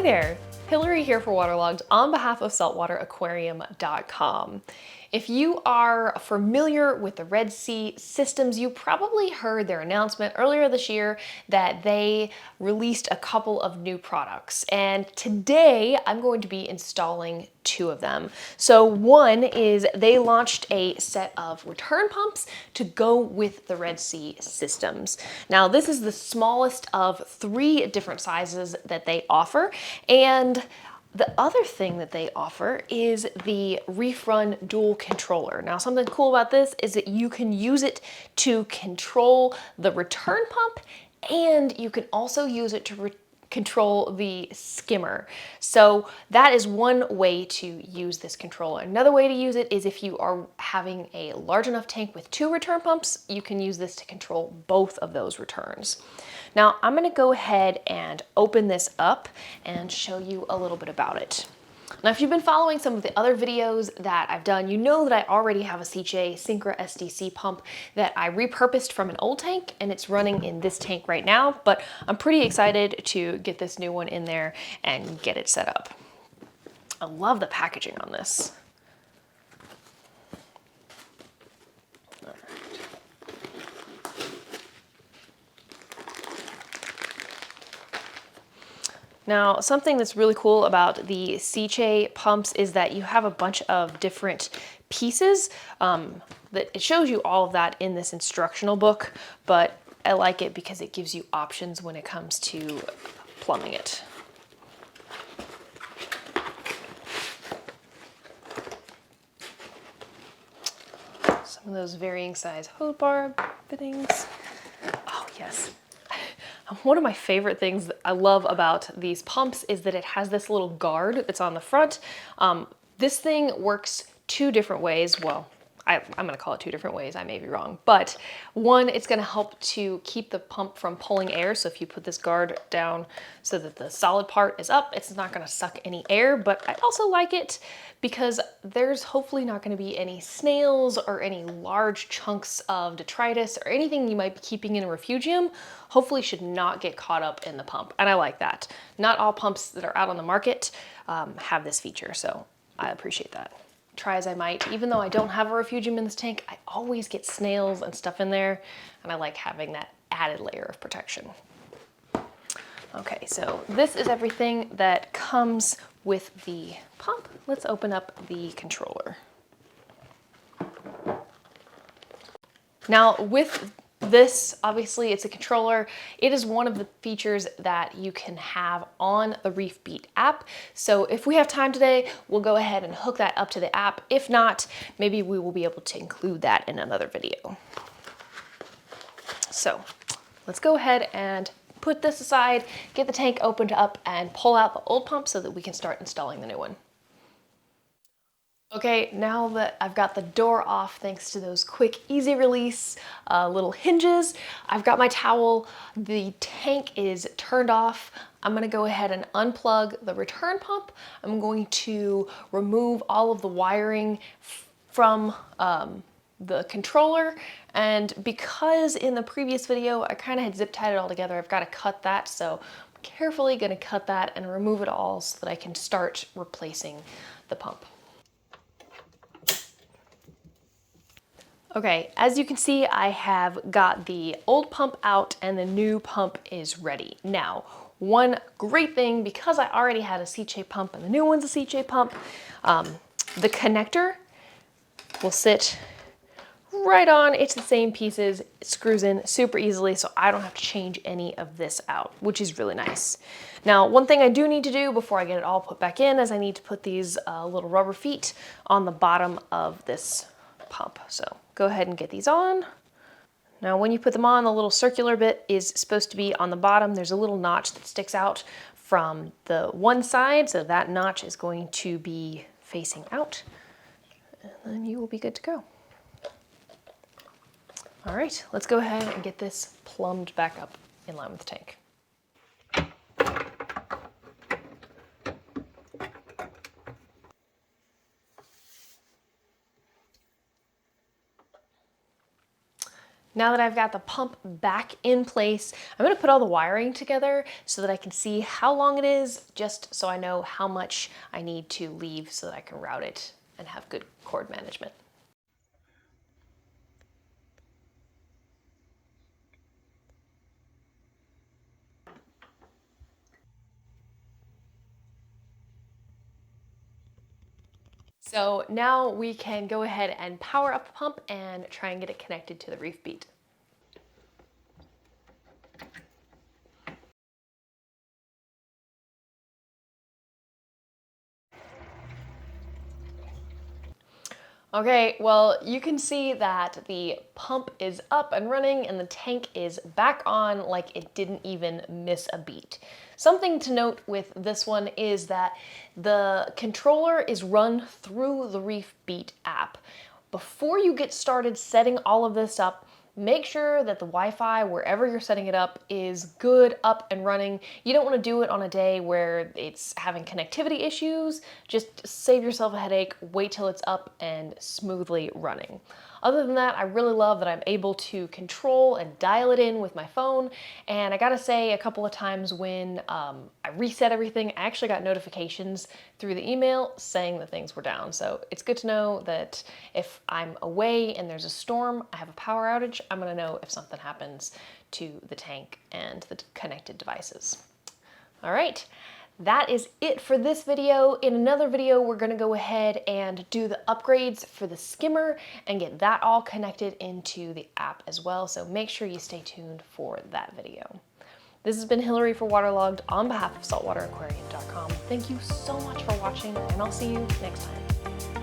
there, Hilary here for Waterlogged on behalf of saltwateraquarium.com. If you are familiar with the Red Sea systems, you probably heard their announcement earlier this year that they released a couple of new products. And today I'm going to be installing two of them. So one is they launched a set of return pumps to go with the Red Sea systems. Now this is the smallest of 3 different sizes that they offer, and the other thing that they offer is the ReefRun Duo Controller. Now, something cool about this is that you can use it to control the return pump, and you can also use it to control the skimmer. So that is one way to use this controller. Another way to use it is if you are having a large enough tank with 2 return pumps, you can use this to control both of those returns. Now I'm gonna go ahead and open this up and show you a little bit about it. Now, if you've been following some of the other videos that I've done, you know that I already have a CJ Syncra SDC pump that I repurposed from an old tank, and it's running in this tank right now, but I'm pretty excited to get this new one in there and get it set up. I love the packaging on this. Now, something that's really cool about the CJ pumps is that you have a bunch of different pieces. That it shows you all of that in this instructional book, but I like it because it gives you options when it comes to plumbing it. Some of those varying size hose bar fittings. Oh, yes. One of my favorite things that I love about these pumps is that it has this little guard that's on the front. This thing works 2 different ways. Well, I'm gonna call it 2 different ways, I may be wrong. But one, it's gonna help to keep the pump from pulling air. So if you put this guard down so that the solid part is up, it's not gonna suck any air. But I also like it because there's hopefully not gonna be any snails or any large chunks of detritus or anything you might be keeping in a refugium, hopefully should not get caught up in the pump. And I like that. Not all pumps that are out on the market have this feature, so I appreciate that. Try as I might, even though I don't have a refugium in this tank, I always get snails and stuff in there, and I like having that added layer of protection. Okay, so this is everything that comes with the pump. Let's open up the controller. Now with this, obviously it's a controller. It is one of the features that you can have on the ReefBeat app. So if we have time today, we'll go ahead and hook that up to the app. If not, maybe we will be able to include that in another video. So let's go ahead and put this aside, get the tank opened up, and pull out the old pump so that we can start installing the new one. Okay, now that I've got the door off thanks to those quick, easy release little hinges, I've got my towel, the tank is turned off. I'm gonna go ahead and unplug the return pump. I'm going to remove all of the wiring from the controller, and because in the previous video I kind of had zip tied it all together, I've got to cut that, so I'm carefully gonna cut that and remove it all so that I can start replacing the pump. Okay, as you can see, I have got the old pump out and the new pump is ready. Now, one great thing, because I already had a CJ pump and the new one's a CJ pump, the connector will sit right on. It's the same pieces, it screws in super easily, so I don't have to change any of this out, which is really nice. Now, one thing I do need to do before I get it all put back in is I need to put these little rubber feet on the bottom of this pump. So go ahead and get these on. Now when you put them on, the little circular bit is supposed to be on the bottom. There's a little notch that sticks out from the one side, so that notch is going to be facing out, and then you will be good to go. All right, let's go ahead and get this plumbed back up in line with the tank. Now that I've got the pump back in place, I'm gonna put all the wiring together so that I can see how long it is, just so I know how much I need to leave so that I can route it and have good cord management. So now we can go ahead and power up the pump and try and get it connected to the reef beat. Okay, well, you can see that the pump is up and running and the tank is back on like it didn't even miss a beat. Something to note with this one is that the controller is run through the ReefBeat app. Before you get started setting all of this up, make sure that the Wi-Fi, wherever you're setting it up, is good, up and running. You don't want to do it on a day where it's having connectivity issues. Just save yourself a headache, wait till it's up and smoothly running. Other than that, I really love that I'm able to control and dial it in with my phone. And I gotta say, a couple of times when I reset everything, I actually got notifications through the email saying that things were down. So it's good to know that if I'm away and there's a storm, I have a power outage, I'm gonna know if something happens to the tank and the connected devices. All right. That is it for this video. In another video, we're gonna go ahead and do the upgrades for the skimmer and get that all connected into the app as well. So make sure you stay tuned for that video. This has been Hilary for Waterlogged on behalf of saltwateraquarium.com. Thank you so much for watching, and I'll see you next time.